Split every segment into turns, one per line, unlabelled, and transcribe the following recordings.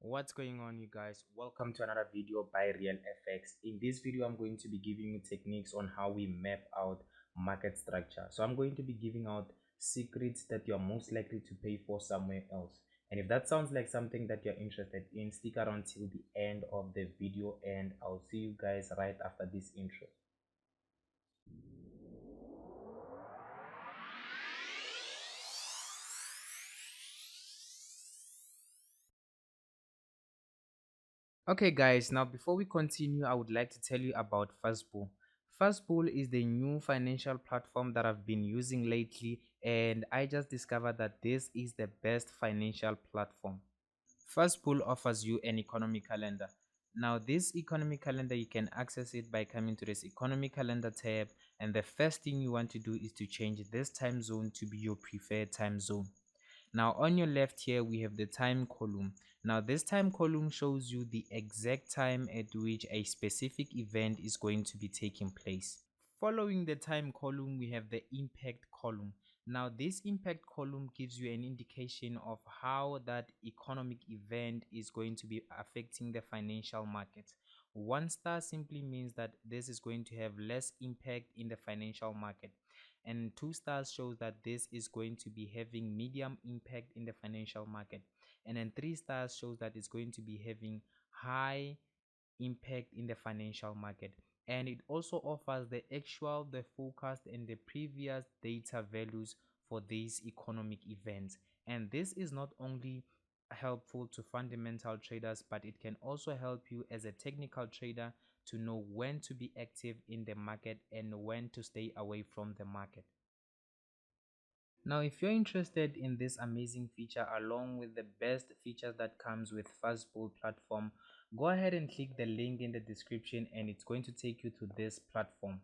What's going on, you guys? Welcome to another video by Real FX. In this video I'm going to be giving you techniques on how we map out market structure. So I'm going to be giving out secrets that you're most likely to pay for somewhere else. And if that sounds like something that you're interested in, stick around till the end of the video and I'll see you guys right after this intro. Okay guys, now before we continue, I would like to tell you about FastBull. FastBull is the new financial platform that I've been using lately, and I just discovered that this is the best financial platform. FastBull offers you an economy calendar. Now this economy calendar, you can access it by coming to this economy calendar tab, and the first thing you want to do is to change this time zone to be your preferred time zone. Now on your left here we have the time column. Now this time column shows you the exact time at which a specific event is going to be taking place. Following the time column we have the impact column. Now this impact column gives you an indication of how that economic event is going to be affecting the financial market. 1 star simply means that this is going to have less impact in the financial market, and 2 stars shows that this is going to be having medium impact in the financial market, and then 3 stars shows that it's going to be having high impact in the financial market. And it also offers the actual, the forecast, and the previous data values for these economic events. And this is not only helpful to fundamental traders, but it can also help you as a technical trader to know when to be active in the market and when to stay away from the market. Now, if you're interested in this amazing feature along with the best features that comes with FastBull platform, go ahead and click the link in the description and it's going to take you to this platform.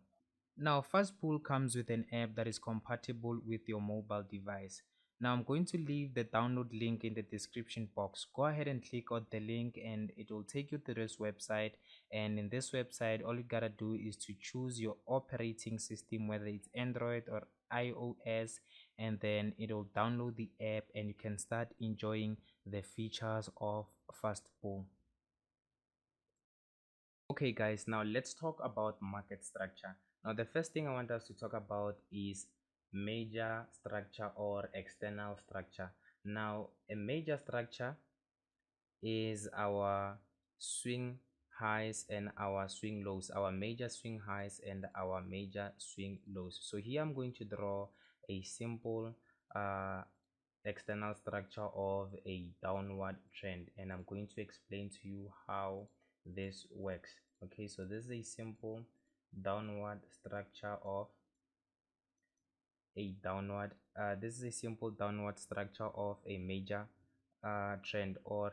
Now, FastBull comes with an app that is compatible with your mobile device. Now, I'm going to leave the download link in the description box. Go ahead and click on the link and it will take you to this website. And in this website, all you gotta do is to choose your operating system, whether it's Android or iOS, and then it will download the app and you can start enjoying the features of FastBull. Okay guys, now let's talk about market structure. Now the first thing I want us to talk about is major structure or external structure. Now a major structure is our swing highs and our swing lows, our major swing highs and our major swing lows. So here I'm going to draw a simple external structure of a downward trend, and I'm going to explain to you how this works. Okay, so this is a simple downward structure of a downward this is a simple downward structure of a major trend. Or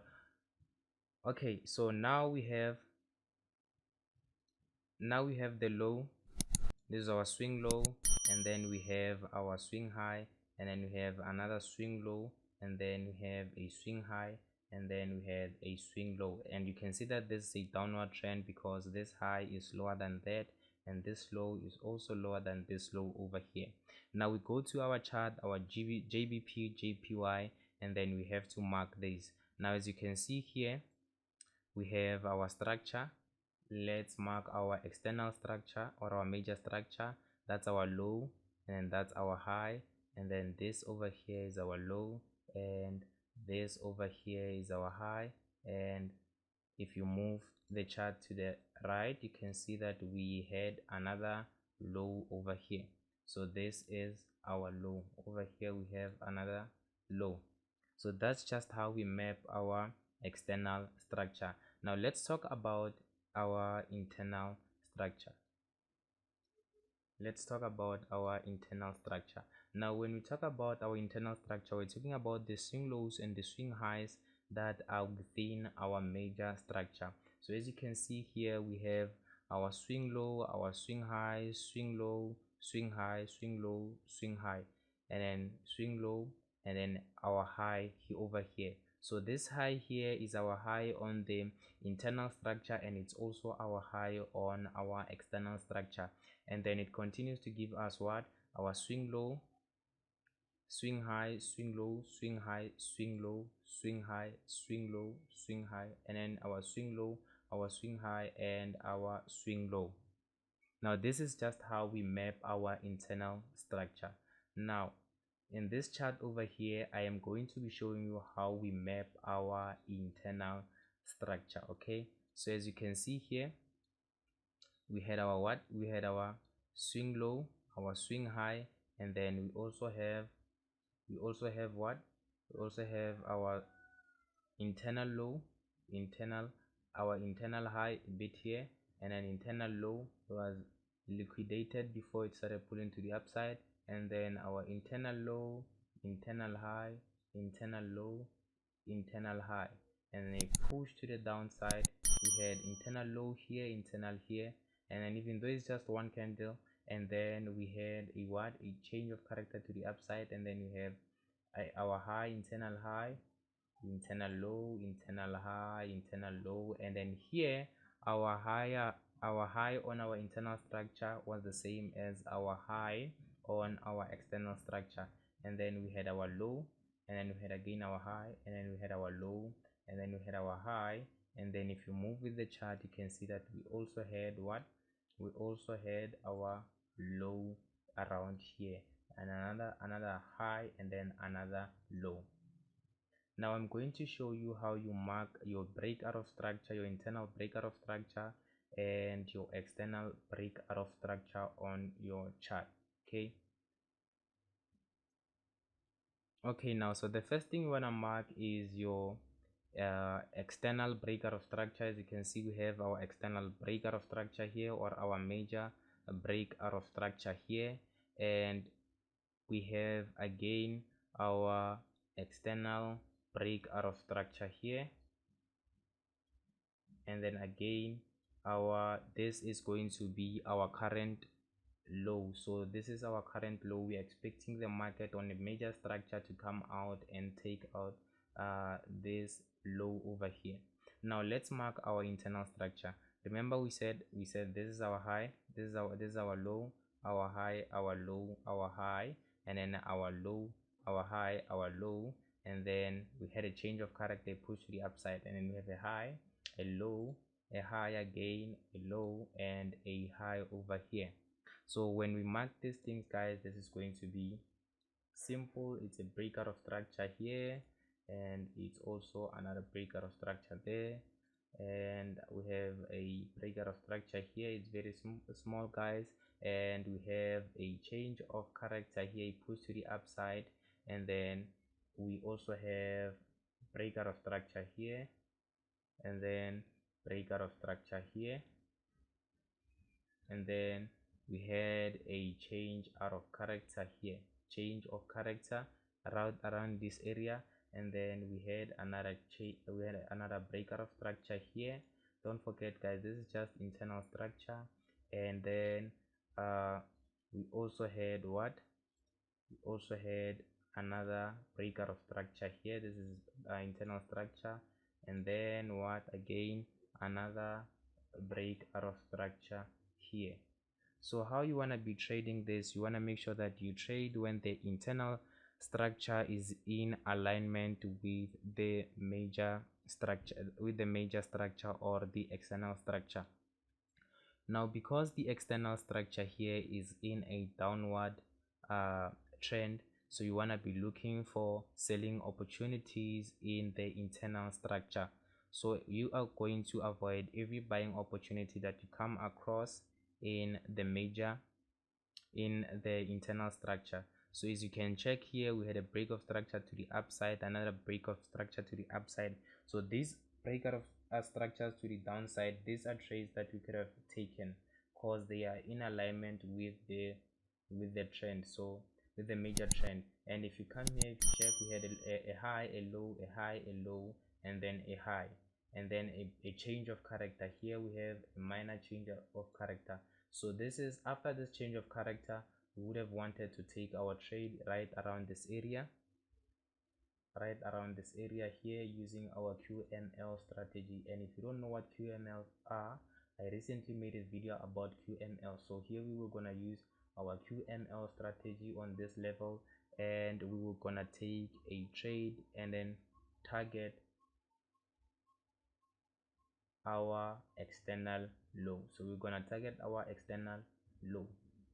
okay, so now we have the low. This is our swing low, and then we have our swing high, and then we have another swing low, and then we have a swing high, and then we have a swing low. And you can see that this is a downward trend because this high is lower than that, and this low is also lower than this low over here. Now we go to our chart, our JBP, JPY, and then we have to mark this. Now as you can see here, we have our structure. Let's mark our external structure or our major structure. That's our low, and that's our high, and then this over here is our low, and this over here is our high. And if you move the chart to the right, you can see that we had another low over here. So this is our low. Over here we have another low. So that's just how we map our external structure. Now let's talk about our internal structure. Let's talk about our internal structure. Now when we talk about our internal structure, we're talking about the swing lows and the swing highs that are within our major structure. So as you can see here, we have our swing low, our swing high, swing low, swing high, swing low, swing high, and then swing low, and then our high here over here. So this high here is our high on the internal structure, and it's also our high on our external structure. And then it continues to give us what? Our swing low, swing high, swing low, swing high, swing low, swing high, swing low, swing high, and then our swing low, our swing high, and our swing low. Now this is just how we map our internal structure. Now in this chart over here, I am going to be showing you how we map our internal structure. Okay, so as you can see here, we had our what? We had our swing low, our swing high, and then we also have what? We also have our internal low, internal our internal high a bit here, and an internal low was liquidated before it started pulling to the upside, and then our internal low, internal high, internal low, internal high, and then a push to the downside. We had internal low here, internal here, and then even though it's just one candle, and then we had a change of character to the upside, and then we have our high, internal high, internal low, internal high, internal low, and then here our high on our internal structure was the same as our high on our external structure, and then we had our low, and then we had again our high, and then we had our low, and then we had our high. And then if you move with the chart, you can see that we also had what? We also had our low around here, and another high, and then another low. Now I'm going to show you how you mark your breakout of structure, your internal breakout of structure, and your external breakout of structure on your chart. Okay, now so the first thing you want to mark is your external breakout of structure. As you can see, we have our external breakout of structure here, or our major breakout of structure here, and we have again our external breakout of structure here, and then again this is going to be our current low. So this is our current low. We are expecting the market on a major structure to come out and take out this low over here. Now let's mark our internal structure. Remember we said this is our high, this is our low, our high, our low, our high, and then our low, our high, our low, and then we had a change of character, push to the upside, and then we have a high, a low, a high again, a low, and a high over here. So when we mark these things, guys, this is going to be simple. It's a breakout of structure here, and it's also another breakout of structure there, and we have a breakout of structure here. It's very small, guys, and we have a change of character here, push to the upside, and then we also have breakout of structure here, and then breakout of structure here, and then we had a change out of character here, change of character around this area, and then we had another breakout of structure here. Don't forget, guys, this is just internal structure. And then we also had another breakout of structure here. This is internal structure, and then again another breakout of structure here. So how you want to be trading this, you want to make sure that you trade when the internal structure is in alignment with the major structure or the external structure. Now because the external structure here is in a downward trend, so you want to be looking for selling opportunities in the internal structure. So you are going to avoid every buying opportunity that you come across in the internal structure. So as you can check here, we had a break of structure to the upside, another break of structure to the upside. So these breakout of structures to the downside, these are trades that we could have taken because they are in alignment with the trend, so with the major trend. And if you come here, if you check, we had a high, a low, a high, a low, and then a high, and then a change of character. Here we have a minor change of character. So this is after this change of character, we would have wanted to take our trade right around this area here using our QML strategy. And if you don't know what QML are, I recently made a video about QML. So here we were gonna use our QML strategy on this level, and we were gonna take a trade and then target our external low. So we're gonna target our external low.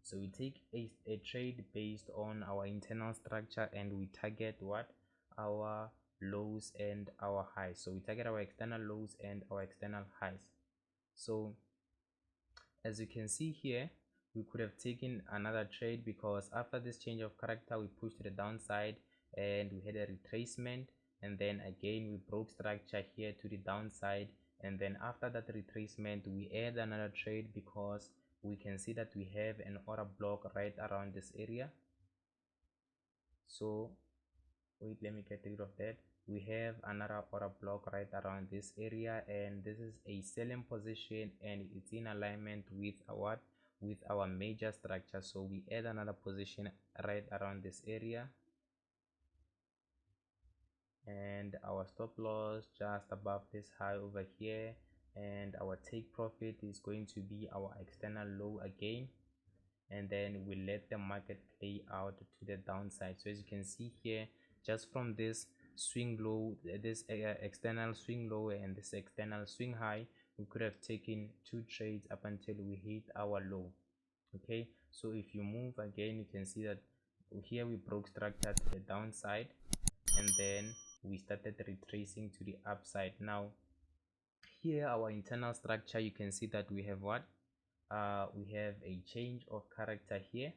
So we take a trade based on our internal structure, and we target what? Our lows and our highs. So we target our external lows and our external highs. So as you can see here, we could have taken another trade, because after this change of character we pushed to the downside and we had a retracement, and then again we broke structure here to the downside, and then after that retracement we add another trade, because we can see that we have an order block right around this area. So wait, let me get rid of that. We have another order block right around this area, and this is a selling position, and it's in alignment with our major structure. So we add another position right around this area, and our stop loss just above this high over here, and our take profit is going to be our external low again, and then we let the market play out to the downside. So as you can see here, just from this swing low, this external swing low and this external swing high, we could have taken 2 trades up until we hit our low. Okay, so if you move again, you can see that here we broke structure to the downside, and then we started retracing to the upside. Now here our internal structure, you can see that we have what? We have a change of character here.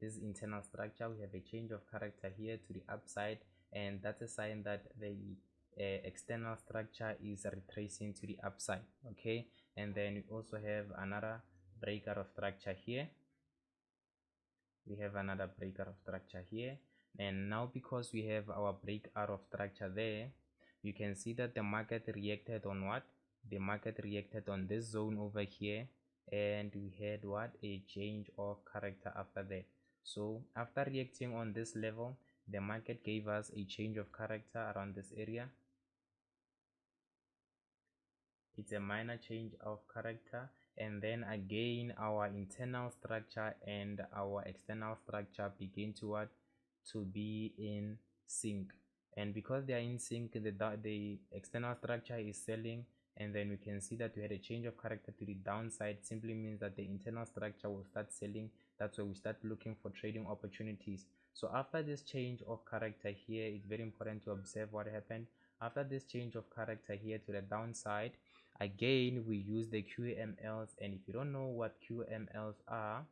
This internal structure, we have a change of character here to the upside, and that's a sign that the external structure is retracing to the upside. Okay, and then we also have another breaker of structure here. We have another breaker of structure here, and now because we have our breakout of structure there, you can see that the market reacted on what? The market reacted on this zone over here, and we had what? A change of character after that. So after reacting on this level, the market gave us a change of character around this area. It's a minor change of character, and then again our internal structure and our external structure begin to what? To be in sync, and because they are in sync, the external structure is selling, and then we can see that we had a change of character to the downside. Simply means that the internal structure will start selling. That's why we start looking for trading opportunities. So after this change of character here, it's very important to observe what happened. After this change of character here to the downside, again we use the QMLs, and if you don't know what QMLs are,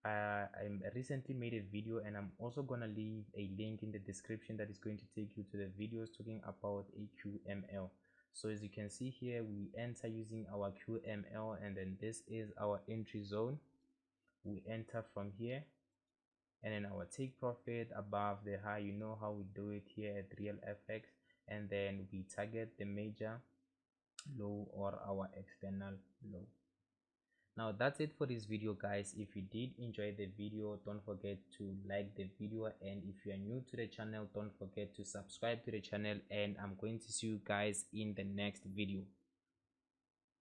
I recently made a video, and I'm also gonna leave a link in the description that is going to take you to the videos talking about a QML. So as you can see here, we enter using our QML, and then this is our entry zone. We enter from here, and then our take profit above the high. You know how we do it here at Real FX, and then we target the major low or our external low. Now that's it for this video, guys. If you did enjoy the video, don't forget to like the video, and if you are new to the channel, don't forget to subscribe to the channel, and I'm going to see you guys in the next video.